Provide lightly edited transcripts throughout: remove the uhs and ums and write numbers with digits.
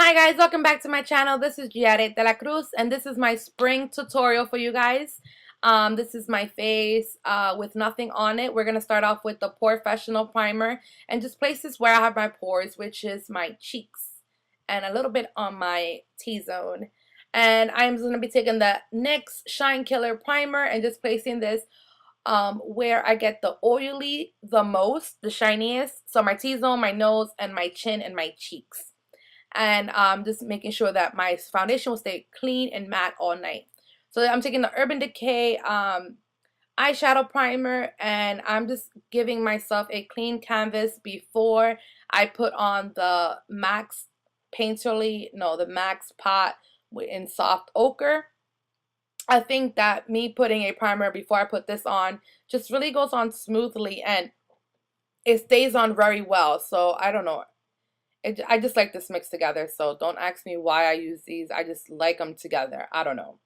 Hi guys, welcome back to my channel. This is Giaret De La Cruz and this is my spring tutorial for you guys. This is my face with nothing on it. We're going to start off with the Professional Primer and just place this where I have my pores, which is my cheeks and a little bit on my T-zone. And I'm going to be taking the NYX Shine Killer Primer and just placing this where I get the oily the most, the shiniest. So my T-zone, my nose, and my chin and my cheeks. And just making sure that my foundation will stay clean and matte all night. So I'm taking the Urban Decay eyeshadow primer, and I'm just giving myself a clean canvas before I put on the the Max Pot in soft ochre. I think that me putting a primer before I put this on just really goes on smoothly and it stays on very well. So I don't know. I just like this mixed together, so don't ask me why I use these. I just like them together. I don't know.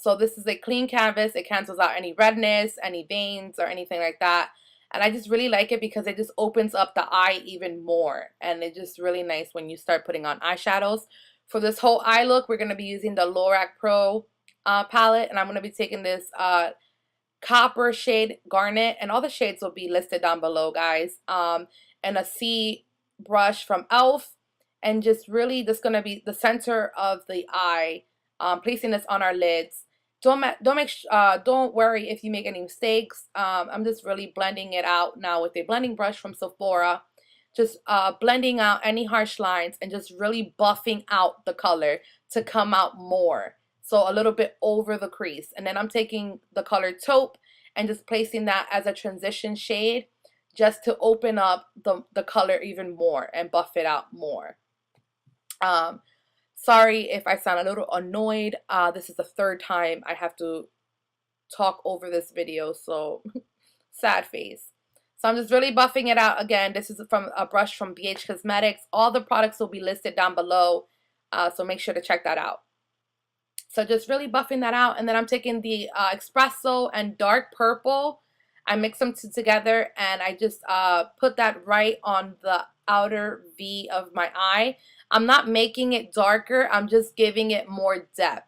So this is a clean canvas. It cancels out any redness, any veins, or anything like that. And I just really like it because it just opens up the eye even more. And it's just really nice when you start putting on eyeshadows. For this whole eye look, we're going to be using the Lorac Pro palette. And I'm going to be taking this copper shade Garnet. And all the shades will be listed down below, guys. And a C brush from Elf, and just really just gonna be the center of the eye, placing this on our lids. Don't worry if you make any mistakes. I'm just really blending it out now with a blending brush from Sephora, just blending out any harsh lines and just really buffing out the color to come out more, so a little bit over the crease. And then I'm taking the color Taupe and just placing that as a transition shade, just to open up the color even more and buff it out more. Sorry if I sound a little annoyed. This is the third time I have to talk over this video, so sad face. So I'm just really buffing it out. Again, this is from a brush from BH Cosmetics. All the products will be listed down below, so make sure to check that out. So just really buffing that out, and then I'm taking the Expresso and Dark Purple. I mix them together and I just put that right on the outer V of my eye. I'm not making it darker, I'm just giving it more depth.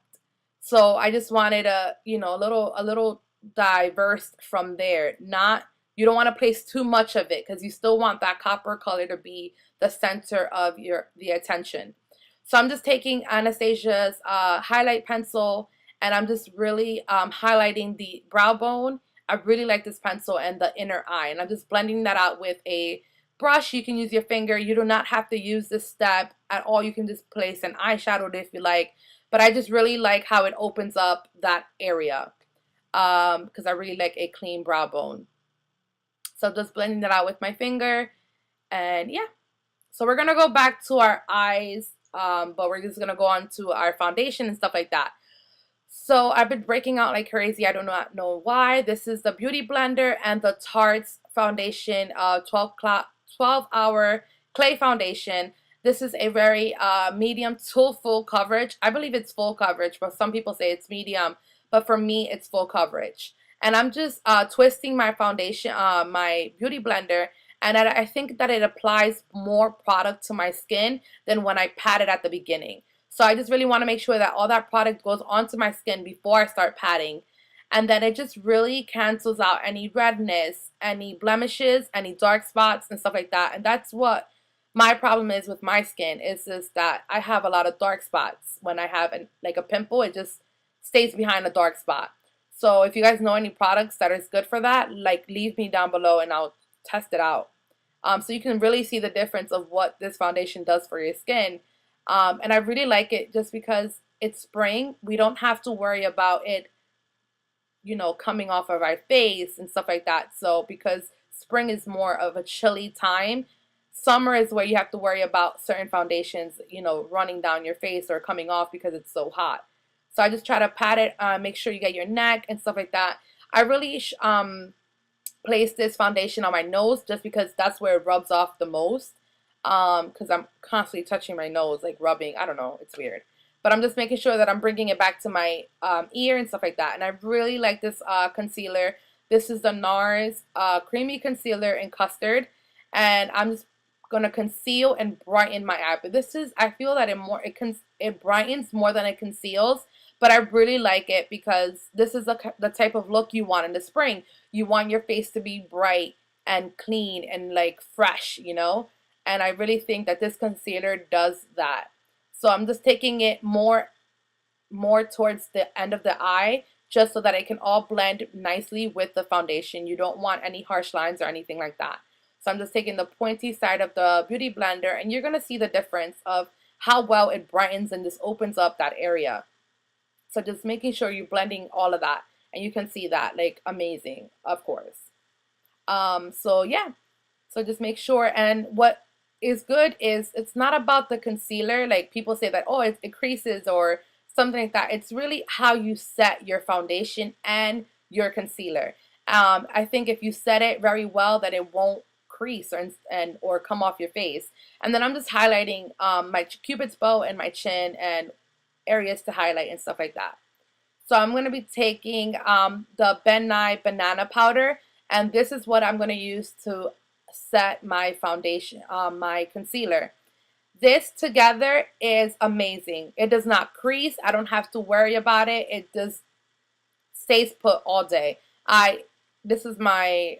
So I just wanted a little diverse from there. You don't want to place too much of it because you still want that copper color to be the center of the attention. So I'm just taking Anastasia's highlight pencil and I'm just really highlighting the brow bone. I really like this pencil and the inner eye, and I'm just blending that out with a brush. You can use your finger. You do not have to use this step at all. You can just place an eyeshadow if you like, but I just really like how it opens up that area because I really like a clean brow bone. So just blending that out with my finger, and yeah. So we're gonna go back to our eyes, but we're just gonna go on to our foundation and stuff like that. So I've been breaking out like crazy. I do not know why. This is the Beauty Blender and the Tarte Foundation 12-hour clay foundation. This is a very medium to full coverage. I believe it's full coverage, but some people say it's medium. But for me, it's full coverage. And I'm just twisting my foundation, my Beauty Blender. And I think that it applies more product to my skin than when I pat it at the beginning. So I just really want to make sure that all that product goes onto my skin before I start patting. And then it just really cancels out any redness, any blemishes, any dark spots and stuff like that. And that's what my problem is with my skin, is just that I have a lot of dark spots. When I have like a pimple, it just stays behind a dark spot. So if you guys know any products that is good for that, like leave me down below and I'll test it out. So you can really see the difference of what this foundation does for your skin. And I really like it just because it's spring. We don't have to worry about it, coming off of our face and stuff like that. So because spring is more of a chilly time, summer is where you have to worry about certain foundations, running down your face or coming off because it's so hot. So I just try to pat it, make sure you get your neck and stuff like that. I really place this foundation on my nose just because that's where it rubs off the most. Because I'm constantly touching my nose, like rubbing. I don't know, it's weird. But I'm just making sure that I'm bringing it back to my ear and stuff like that. And I really like this concealer. This is the Nars Creamy Concealer in Custard. And I'm just gonna conceal and brighten my eye. But this is, I feel that it brightens more than it conceals. But I really like it because this is the type of look you want in the spring. You want your face to be bright and clean and like fresh, you know? And I really think that this concealer does that. So I'm just taking it more towards the end of the eye, just so that it can all blend nicely with the foundation. You don't want any harsh lines or anything like that. So I'm just taking the pointy side of the Beauty Blender, and you're going to see the difference of how well it brightens and just opens up that area. So just making sure you're blending all of that, and you can see that, like, amazing, of course. So yeah, so just make sure. And what is good is it's not about the concealer. Like people say that, oh, it creases or something like that. It's really how you set your foundation and your concealer. I think if you set it very well, that it won't crease or come off your face. And then I'm just highlighting my Cupid's bow and my chin and areas to highlight and stuff like that. So I'm going to be taking the Nye Banana Powder, and this is what I'm going to use to set my foundation, my concealer. This together is amazing. It does not crease. I don't have to worry about it. It just stays put all day. This is my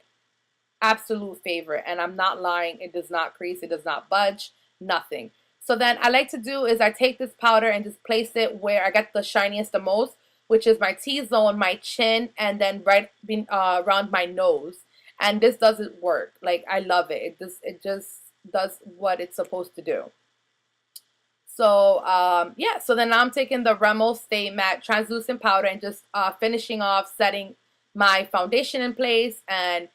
absolute favorite, and I'm not lying. It does not crease. It does not budge. Nothing. So then I like to do is I take this powder and just place it where I get the shiniest the most, which is my T-zone, my chin, and then right around my nose. And this doesn't work. Like, I love it. It just does what it's supposed to do. So yeah, so then I'm taking the Rimmel Stay Matte Translucent Powder and just finishing off setting my foundation in place. And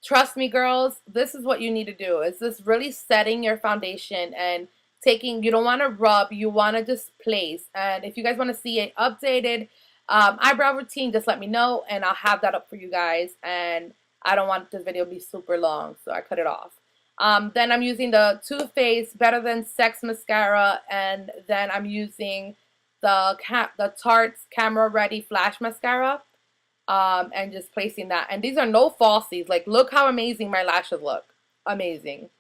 trust me, girls, this is what you need to do. Is this really setting your foundation and taking, you don't want to rub, you want to just place. And if you guys want to see an updated eyebrow routine, just let me know and I'll have that up for you guys. And I don't want this video to be super long, so I cut it off. Then I'm using the Too Faced Better Than Sex Mascara, and then I'm using the Tarte's Camera Ready Flash Mascara, and just placing that. And these are no falsies. Like, look how amazing my lashes look. Amazing.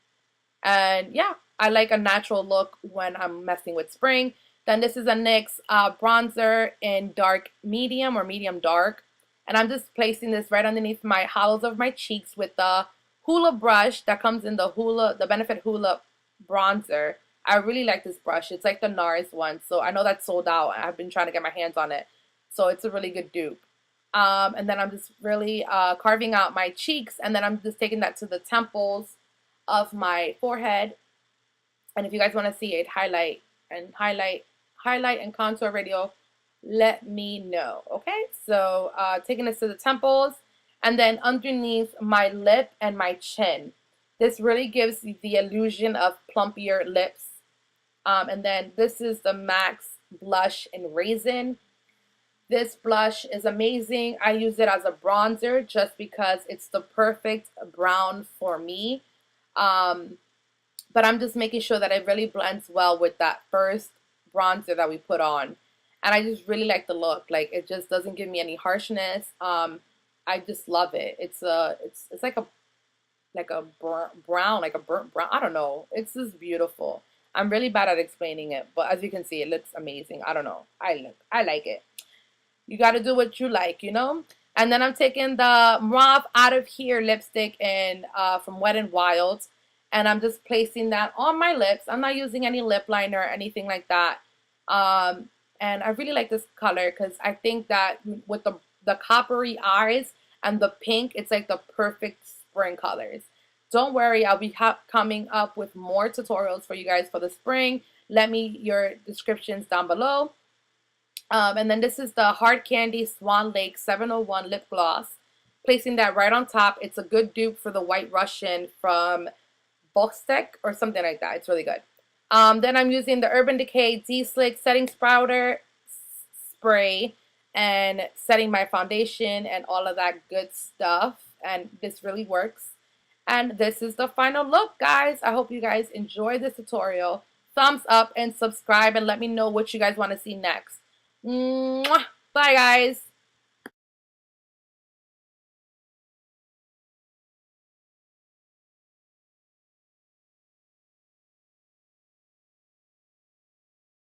And yeah, I like a natural look when I'm messing with spring. Then this is a NYX bronzer in dark medium or medium dark. And I'm just placing this right underneath my hollows of my cheeks with the Hoola brush that comes in the Benefit Hoola bronzer. I really like this brush. It's like the Nars one. So I know that's sold out. I've been trying to get my hands on it. So it's a really good dupe. And then I'm just really carving out my cheeks. And then I'm just taking that to the temples of my forehead. And if you guys want to see it, highlight and contour video, let me know. Okay, so taking this to the temples and then underneath my lip and my chin. This really gives the illusion of plumpier lips. And then this is the MAC's blush in Raisin. This blush is amazing. I use it as a bronzer just because it's the perfect brown for me. But I'm just making sure that it really blends well with that first bronzer that we put on. And I just really like the look. Like, it just doesn't give me any harshness. I just love it. It's like a brown, like a burnt brown. I don't know. It's just beautiful. I'm really bad at explaining it, but as you can see, it looks amazing. I don't know. I like it. You got to do what you like, you know? And then I'm taking the Muave Out of Here lipstick from Wet n Wild. And I'm just placing that on my lips. I'm not using any lip liner or anything like that. And I really like this color because I think that with the coppery eyes and the pink, it's like the perfect spring colors. Don't worry, I'll be coming up with more tutorials for you guys for the spring. Let me your descriptions down below. And then this is the Hard Candy Swan Lake 701 lip gloss. Placing that right on top. It's a good dupe for the White Russian from Deslick or something like that. It's really good. Then I'm using the Urban Decay Deslick Setting Powder spray and setting my foundation and all of that good stuff. And this really works. And this is the final look, guys. I hope you guys enjoyed this tutorial. Thumbs up and subscribe and let me know what you guys want to see next. Mwah! Bye, guys.